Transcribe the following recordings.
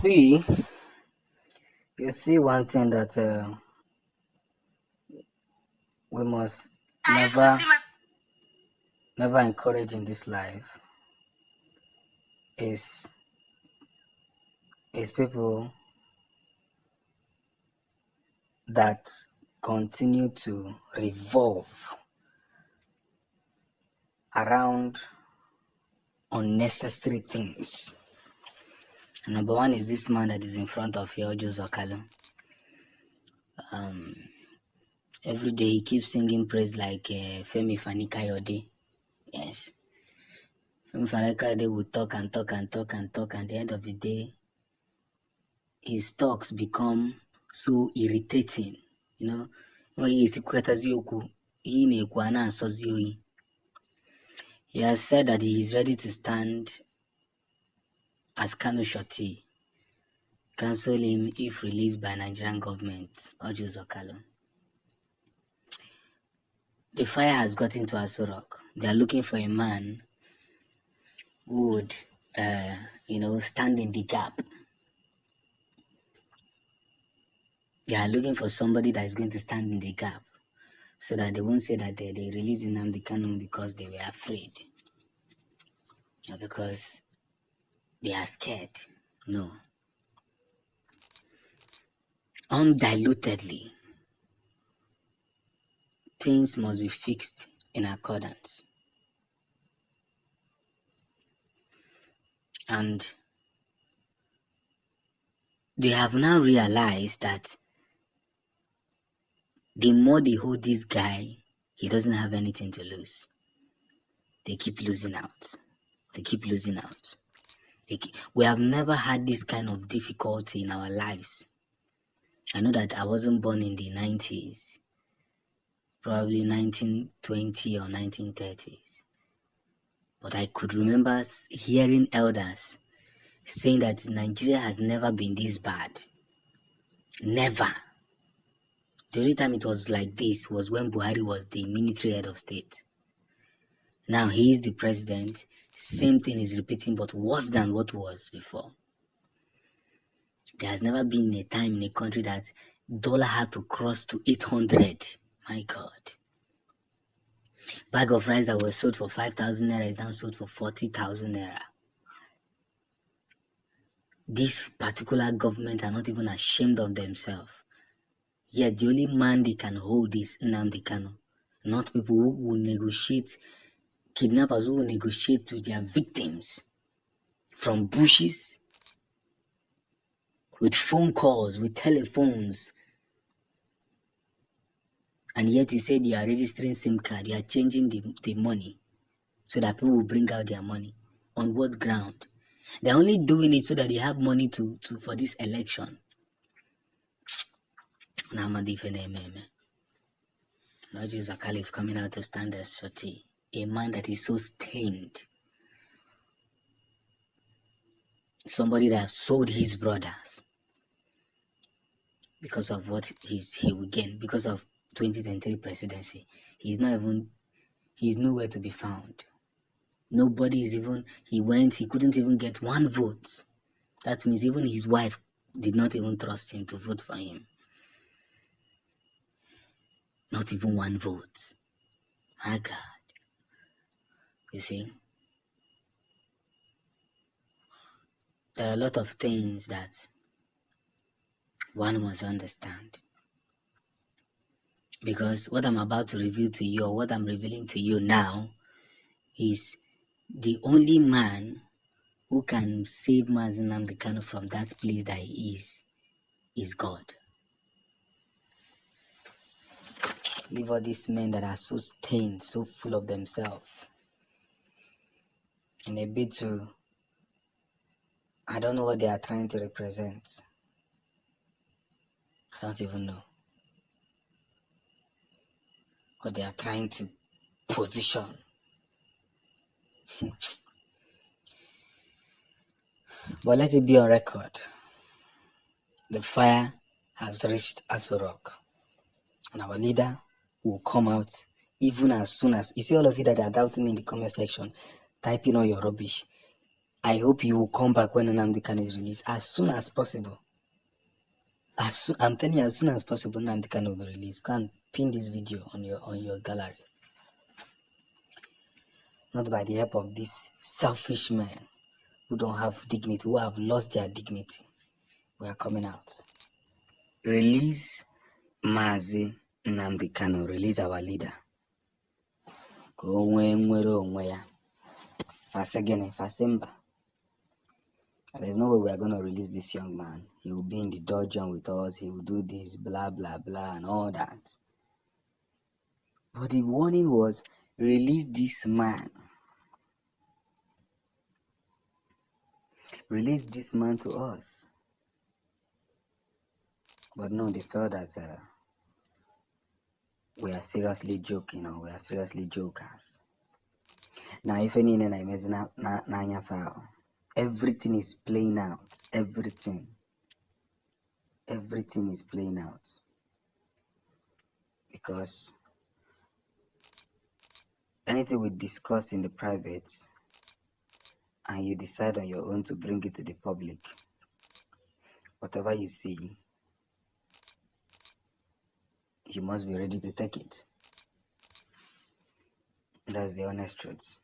See, you see one thing that we must never encourage in this life is people that continue to revolve around unnecessary things. And number one is this man that is in front of you, Uzor Kalu. Every day he keeps singing praise like Femi Fanikayode. Yes. Femi Fanikayode will talk and talk and talk and talk, and at the end of the day, his talks become so irritating. He has said that he is ready to stand as Kanu Shorty, cancel him if released by Nigerian government, Orji Kalu. The fire has gotten to Røck. They are looking for a man who would, stand in the gap. They are looking for somebody that is going to stand in the gap so that they won't say that they released Nnamdi Kanu because they were afraid or because they are scared. No. Undilutedly, things must be fixed in accordance. And they have now realized that the more they hold this guy, he doesn't have anything to lose. They keep losing out. We have never had this kind of difficulty in our lives. I know that I wasn't born in the 90s, probably 1920 or 1930s. But I could remember hearing elders saying that Nigeria has never been this bad. Never. The only time it was like this was when Buhari was the military head of state. Now he is the president. Same thing is repeating, but worse than what was before. There has never been a time in a country that dollar had to cross to 800. My God. Bag of rice that was sold for 5,000 naira is now sold for 40,000 naira. This particular government are not even ashamed of themselves. Yet the only man they can hold is Nnamdi Kanu. Not people who will negotiate, kidnappers who will negotiate with their victims from bushes, with phone calls, with telephones. And yet you say they are registering SIM card, they are changing the money so that people will bring out their money. On what ground? They're only doing it so that they have money to for this election. Orji Zakali is coming out to stand as Surety, a man that is so stained. Somebody that sold his brothers because of what he will gain, because of 2023 presidency. He's nowhere to be found. Nobody is even, he couldn't even get one vote. That means even his wife did not even trust him to vote for him. Not even one vote. My God. You see? There are a lot of things that one must understand. Because what I'm about to reveal to you, or what I'm revealing to you now, is the only man who can save Mazi Nnamdi Kanu from that place that he is God. Leave all these men that are so stained, so full of themselves, and a bit too, I don't know what they are trying to represent. I don't even know what they are trying to position. But let it be on record. The fire has reached Røck, and our leader will come out even as soon as, you see all of you that are doubting me in the comment section, type in all your rubbish. I hope you will come back when Nnamdi Kanu is released as soon as possible. I'm telling you, as soon as possible, Nnamdi Kanu will be released. Go and pin this video on your gallery. Not by the help of these selfish men who don't have dignity, who have lost their dignity. We are coming out. Release Mazi Nnamdi Kanu. Release our leader. Go nwere onwe ya. Fasegene, fasemba. There's no way we are going to release this young man. He will be in the dungeon with us. He will do this, blah, blah, blah, and all that. But the warning was, release this man. Release this man to us. But no, they felt that we are seriously joking, or we are seriously jokers. Now, if any nanya file, everything is playing out. Everything is playing out. Because anything we discuss in the private and you decide on your own to bring it to the public, whatever you see, you must be ready to take it. That's the honest truth.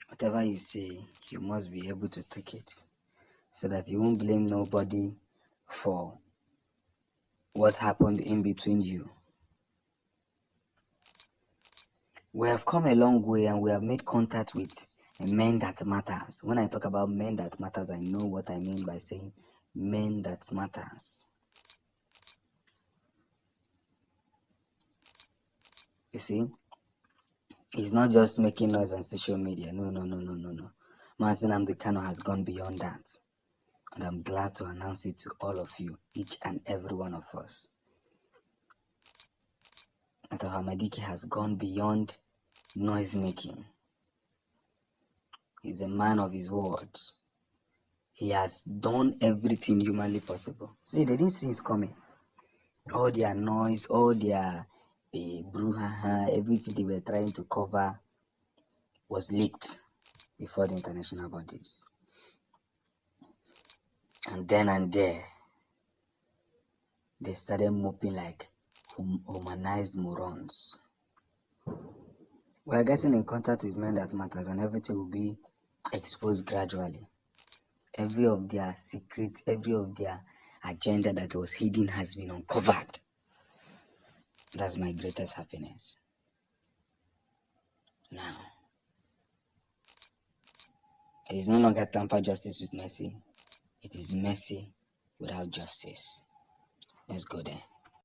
Whatever you see, you must be able to take it, so that you won't blame nobody for what happened in between you. We have come a long way and we have made contact with men that matters. When I talk about men that matters, I know what I mean by saying men that matters. You see, he's not just making noise on social media. No. Nnamdi Kanu has gone beyond that. And I'm glad to announce it to all of you, each and every one of us, that Hamadike has gone beyond noise making. He's a man of his words. He has done everything humanly possible. See, they didn't see it coming. All their noise, all their brouhaha, everything they were trying to cover was leaked before the international bodies. And then and there, they started moping like humanized morons. We are getting in contact with men that matters, and everything will be exposed gradually. Every of their secrets, every of their agenda that was hidden has been uncovered. That's my greatest happiness. Now, it is no longer tamper justice with mercy. It is mercy without justice. Let's go there.